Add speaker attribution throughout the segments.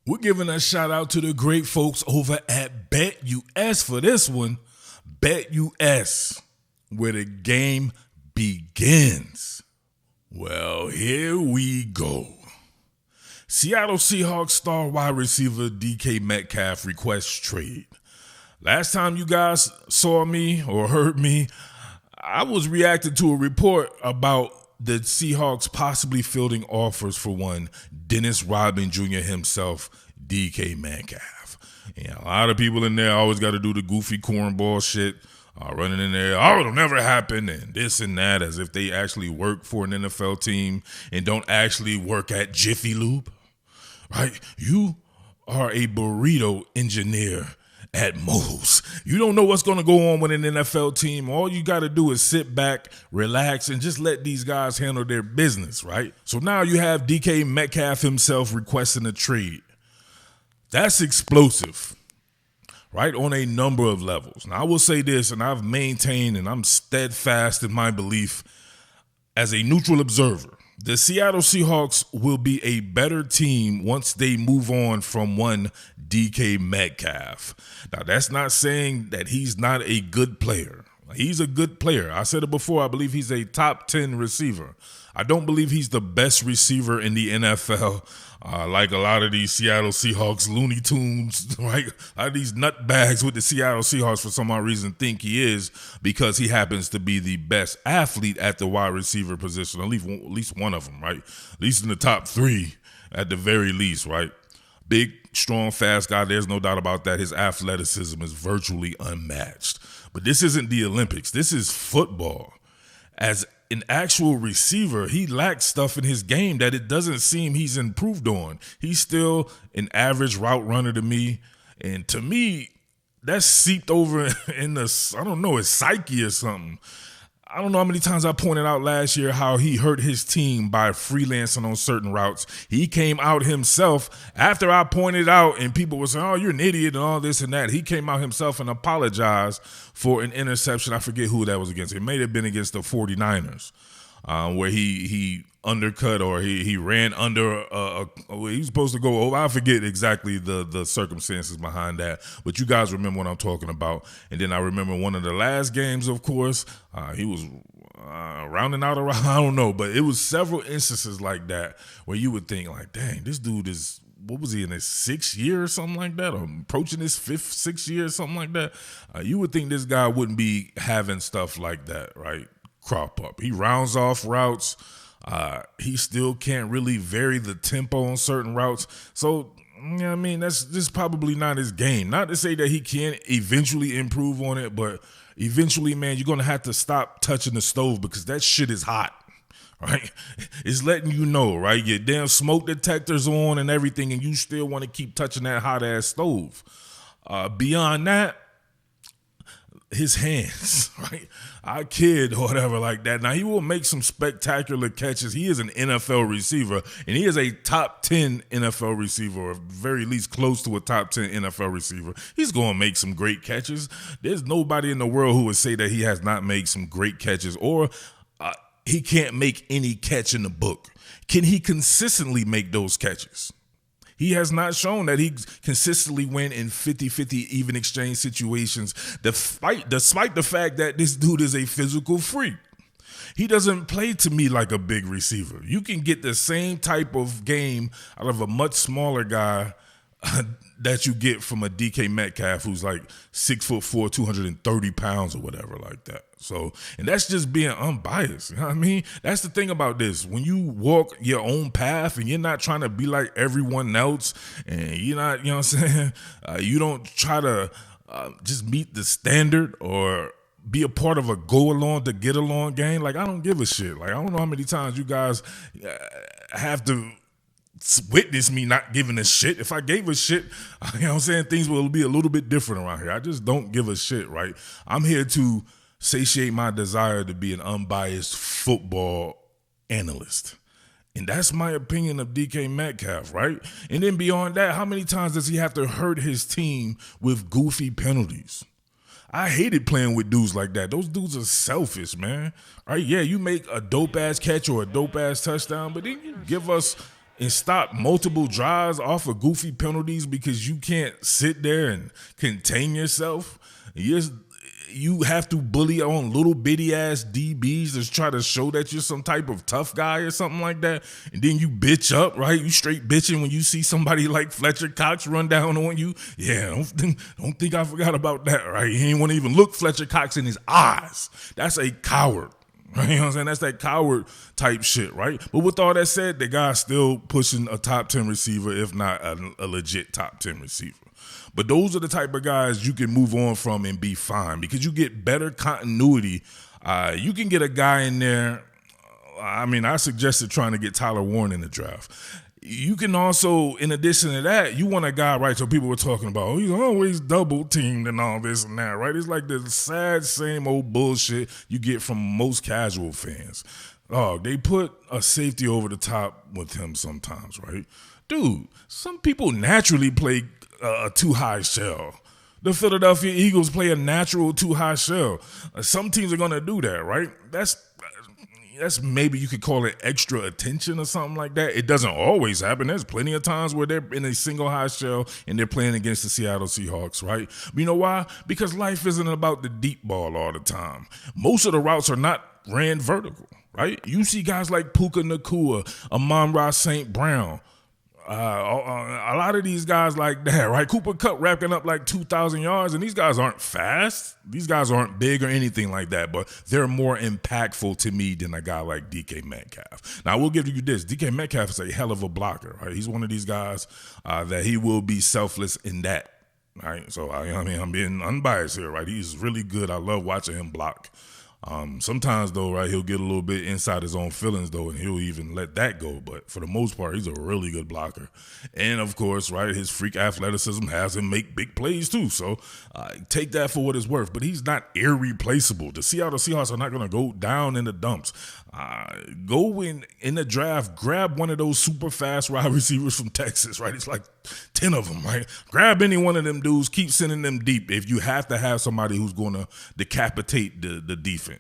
Speaker 1: We're giving a shout out to the great folks over at BetUS for this one. BetUS, where the game begins. Well, here we go. Seattle Seahawks star wide receiver DK Metcalf requests trade. Last time you guys saw me or heard me, I was reacting to a report about the Seahawks possibly fielding offers for one Dennis Rodman Jr. himself, DK Metcalf. A lot of people in there always got to do the goofy cornball shit, running in there, oh, it'll never happen, and this and that, as if they actually work for an NFL team and don't actually work at Jiffy Lube, right? You are a burrito engineer at Moe's. You don't know what's going to go on with an NFL team. All you got to do is sit back, relax, and just let these guys handle their business, right? So now you have DK Metcalf himself requesting a trade. That's explosive, right, on a number of levels. Now, I will say this, and I've maintained and I'm steadfast in my belief as a neutral observer. The Seattle Seahawks will be a better team once they move on from one DK Metcalf. Now, that's not saying that he's not a good player. He's a good player. I said it before. I believe he's a top 10 receiver. I don't believe he's the best receiver in the NFL, like a lot of these Seattle Seahawks Looney Tunes, right? A lot of these nutbags with the Seattle Seahawks for some odd reason think he is, because he happens to be the best athlete at the wide receiver position, at least one of them, right? At least in the top three at the very least, right? Big, strong, fast guy. There's no doubt about that. His athleticism is virtually unmatched. But this isn't the Olympics. This is football. As an actual receiver, he lacks stuff in his game that it doesn't seem he's improved on. He's still an average route runner to me. And to me, that's seeped over in his psyche or something. I don't know how many times I pointed out last year how he hurt his team by freelancing on certain routes. He came out himself after I pointed out, and people were saying, oh, you're an idiot and all this and that. He came out himself and apologized for an interception. I forget who that was against. It may have been against the 49ers, where he undercut, or he ran under he was supposed to go over. I forget exactly the circumstances behind that, but you guys remember what I'm talking about. And then I remember one of the last games, of course, he was rounding out around, I don't know, but it was several instances like that where you would think like, dang, this dude is, what was he, in his 6th year or something like that, or approaching his 5th, 6th year or something like that. You would think this guy wouldn't be having stuff like that, right, crop up. He rounds off routes. He still can't really vary the tempo on certain routes. So, I mean, that's probably not his game. Not to say that he can't eventually improve on it, but eventually, man, you're going to have to stop touching the stove, because that shit is hot, right? It's letting you know, right? Your damn smoke detector's on and everything, and you still want to keep touching that hot-ass stove. Beyond that, his hands, right? I kid or whatever like that. Now, he will make some spectacular catches. He is an NFL receiver, and he is a top 10 NFL receiver, or very least close to a top 10 NFL receiver. He's going to make some great catches. There's nobody in the world who would say that he has not made some great catches, or he can't make any catch in the book. Can he consistently make those catches? He has not shown that he consistently win in 50-50 even exchange situations, despite the fact that this dude is a physical freak. He doesn't play to me like a big receiver. You can get the same type of game out of a much smaller guy that you get from a DK Metcalf, who's like 6'4", 230 pounds or whatever like that. So, and that's just being unbiased. You know what I mean? That's the thing about this. When you walk your own path and you're not trying to be like everyone else, and you're not, you know what I'm saying? You don't try to just meet the standard or be a part of a go along to get along game. Like, I don't give a shit. Like, I don't know how many times you guys have to witness me not giving a shit. If I gave a shit, you know what I'm saying, things will be a little bit different around here. I just don't give a shit, right? I'm here to satiate my desire to be an unbiased football analyst. And that's my opinion of DK Metcalf, right? And then beyond that, how many times does he have to hurt his team with goofy penalties? I hated playing with dudes like that. Those dudes are selfish, man. Right? Yeah, you make a dope-ass catch or a dope-ass touchdown, but then you give us and stop multiple drives off of goofy penalties because you can't sit there and contain yourself. You have to bully on little bitty ass DBs to try to show that you're some type of tough guy or something like that. And then you bitch up, right? You straight bitching when you see somebody like Fletcher Cox run down on you. Yeah, don't think I forgot about that, right? He ain't want to even look Fletcher Cox in his eyes. That's a coward. Right? You know what I'm saying? That's that coward type shit, right? But with all that said, the guy's still pushing a top 10 receiver, if not a legit top 10 receiver. But those are the type of guys you can move on from and be fine because you get better continuity. You can get a guy in there. I suggested trying to get Tyler Warren in the draft. You can also, in addition to that, you want a guy, right? So people were talking about, oh, he's always double teamed and all this and that, right? It's like the sad, same old bullshit you get from most casual fans. Oh, they put a safety over the top with him sometimes, right? Dude, some people naturally play a too high shell. The Philadelphia Eagles play a natural too high shell. Some teams are going to do that, right? That's maybe you could call it extra attention or something like that. It doesn't always happen. There's plenty of times where they're in a single high shell and they're playing against the Seattle Seahawks, right? But you know why? Because life isn't about the deep ball all the time. Most of the routes are not ran vertical, right? You see guys like Puka Nacua, Amon-Ra St. Brown, a lot of these guys like that, right? Cooper Kupp racking up like 2,000 yards, and these guys aren't fast. These guys aren't big or anything like that, but they're more impactful to me than a guy like DK Metcalf. Now, I will give you this. DK Metcalf is a hell of a blocker, right? He's one of these guys that he will be selfless in that, right? So, I'm being unbiased here, right? He's really good. I love watching him block. Sometimes, though, right, he'll get a little bit inside his own feelings, though, and he'll even let that go. But for the most part, he's a really good blocker. And, of course, right, his freak athleticism has him make big plays, too. So take that for what it's worth. But he's not irreplaceable. The Seattle Seahawks are not going to go down in the dumps. Go in the draft, grab one of those super fast wide receivers from Texas, right? It's like 10 of them, right? Grab any one of them dudes, keep sending them deep if you have to have somebody who's going to decapitate the defense.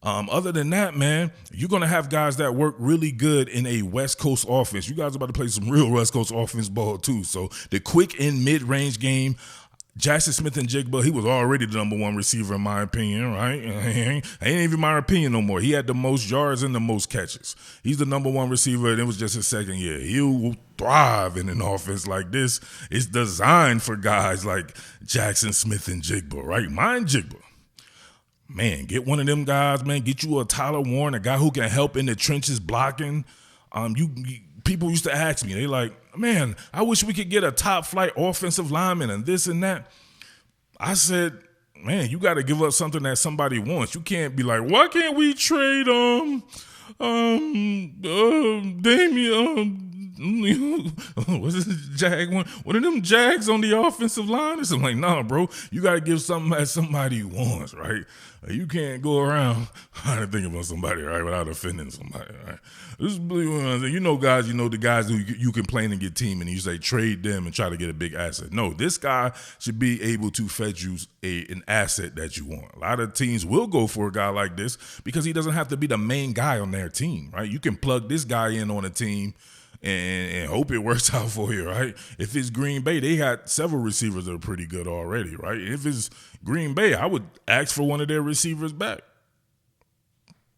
Speaker 1: Other than that, man, you're going to have guys that work really good in a West Coast offense. You guys are about to play some real West Coast offense ball, too. So the quick and mid-range game, Jackson Smith-Njigba, he was already the number one receiver in my opinion, right? Ain't even my opinion no more. He had the most yards and the most catches. He's the number one receiver, and it was just his second year. He will thrive in an offense like this. It's designed for guys like Jackson Smith-Njigba, right? Mind Jigba. Man, get one of them guys, man. Get you a Tyler Warren, a guy who can help in the trenches blocking. People used to ask me, they like, man, I wish we could get a top flight offensive lineman and this and that. I said, man, you got to give up something that somebody wants. You can't be like, why can't we trade Damian? What's this Jag one? One of them Jags on the offensive line? It's like, nah, bro, you got to give something that somebody wants, right? You can't go around trying to think about somebody, right, without offending somebody, right? You know the guys who you complain and get team and you say trade them and try to get a big asset. No, this guy should be able to fetch you an asset that you want. A lot of teams will go for a guy like this because he doesn't have to be the main guy on their team, right? You can plug this guy in on a team and hope it works out for you, right? If it's Green Bay, they got several receivers that are pretty good already, right? If it's Green Bay, I would ask for one of their receivers back.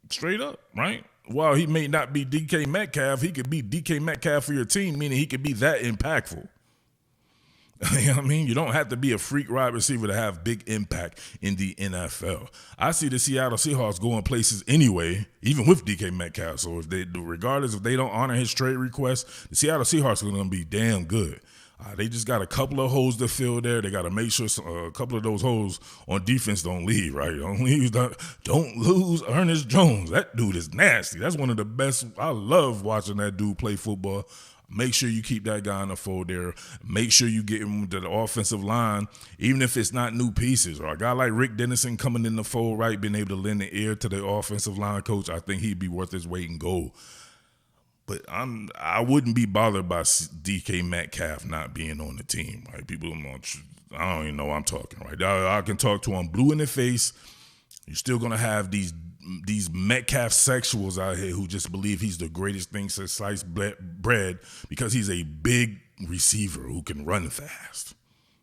Speaker 1: Straight up, right? While he may not be DK Metcalf, he could be DK Metcalf for your team, meaning he could be that impactful. You know what I mean? You don't have to be a freak wide receiver to have big impact in the NFL. I see the Seattle Seahawks going places anyway, even with DK Metcalf. So regardless if they don't honor his trade request, the Seattle Seahawks are going to be damn good. They just got a couple of holes to fill there. They got to make sure a couple of those holes on defense don't leave, right? Don't lose Ernest Jones. That dude is nasty. That's one of the best. I love watching that dude play football. Make sure you keep that guy in the fold there. Make sure you get him to the offensive line, even if it's not new pieces. Or a guy like Rick Dennison coming in the fold, right, being able to lend an ear to the offensive line coach, I think he'd be worth his weight in gold. But I wouldn't be bothered by DK Metcalf not being on the team, right? People I don't even know what I'm talking, right? I can talk to him blue in the face. You're still going to have these these Metcalf sexuals out here who just believe he's the greatest thing since sliced bread because he's a big receiver who can run fast.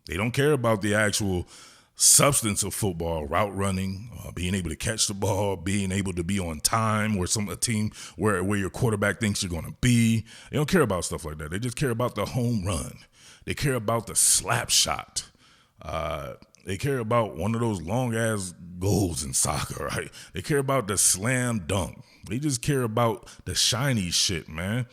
Speaker 1: They don't care about the actual substance of football, route running, being able to catch the ball, being able to be on time, or a team where your quarterback thinks you're going to be. They don't care about stuff like that. They just care about the home run. They care about the slap shot. They care about one of those long-ass goals in soccer, right? They care about the slam dunk. They just care about the shiny shit, man.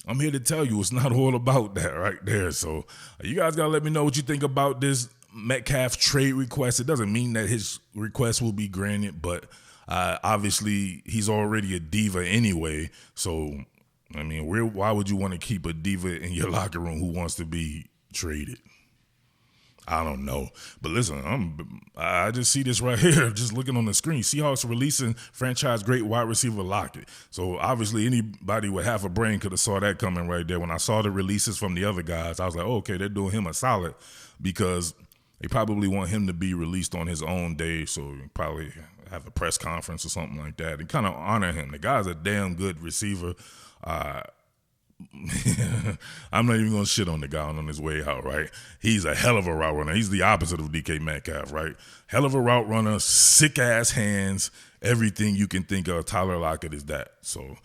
Speaker 1: I'm here to tell you it's not all about that right there. So you guys got to let me know what you think about this Metcalf trade request. It doesn't mean that his request will be granted, but obviously he's already a diva anyway. So, I mean, why would you want to keep a diva in your locker room who wants to be traded? I don't know. But listen, I just see this right here, just looking on the screen. Seahawks releasing franchise great wide receiver Lockett. So obviously anybody with half a brain could have saw that coming right there. When I saw the releases from the other guys, I was like, oh, okay, they're doing him a solid because they probably want him to be released on his own day. So probably have a press conference or something like that and kind of honor him. The guy's a damn good receiver. I'm not even going to shit on the guy on his way out, right? He's a hell of a route runner. He's the opposite of DK Metcalf, right? Hell of a route runner, sick-ass hands, everything you can think of. Tyler Lockett is that. So,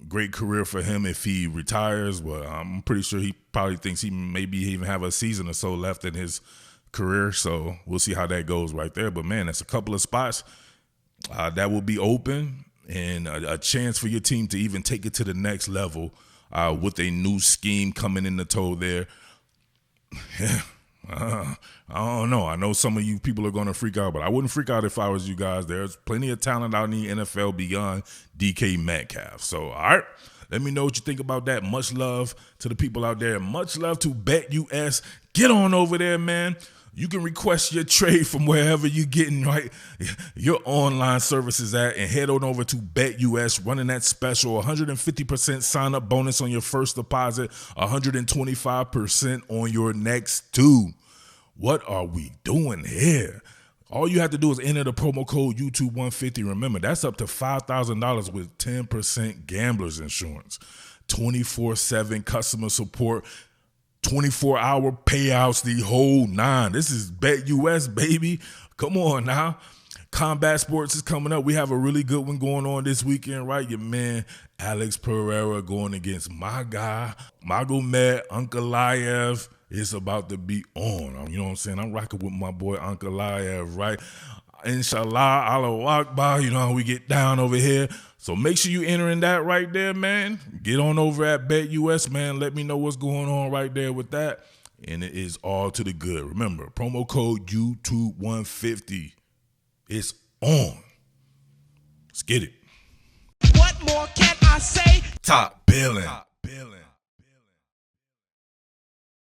Speaker 1: great career for him if he retires, but I'm pretty sure he probably thinks he maybe even have a season or so left in his career. So, we'll see how that goes right there. But, man, that's a couple of spots that will be open. And a chance for your team to even take it to the next level with a new scheme coming in the toe there. Yeah, I don't know. I know some of you people are going to freak out, but I wouldn't freak out if I was you guys. There's plenty of talent out in the NFL beyond DK Metcalf. So, all right, let me know what you think about that. Much love to the people out there. Much love to BetUS. Get on over there, man. You can request your trade from wherever you're getting your online services at and head on over to BetUS, running that special 150% sign-up bonus on your first deposit, 125% on your next two. What are we doing here? All you have to do is enter the promo code YouTube150. Remember, that's up to $5,000 with 10% gambler's insurance, 24/7 customer support, 24-hour payouts, the whole nine. This is BetUS, baby. Come on now. Combat Sports is coming up. We have a really good one going on this weekend, right? Your man, Alex Pereira, going against my guy, Magomed Ankalaev. It's about to be on. You know what I'm saying? I'm rocking with my boy Ankalaev, right? Inshallah, Allahu Akbar, you know how we get down over here. So make sure you entering that right there, man. Get on over at BetUS, man. Let me know what's going on right there with that. And it is all to the good. Remember, promo code YouTube150. It's on. Let's get it.
Speaker 2: What more can I say?
Speaker 1: Top Billin.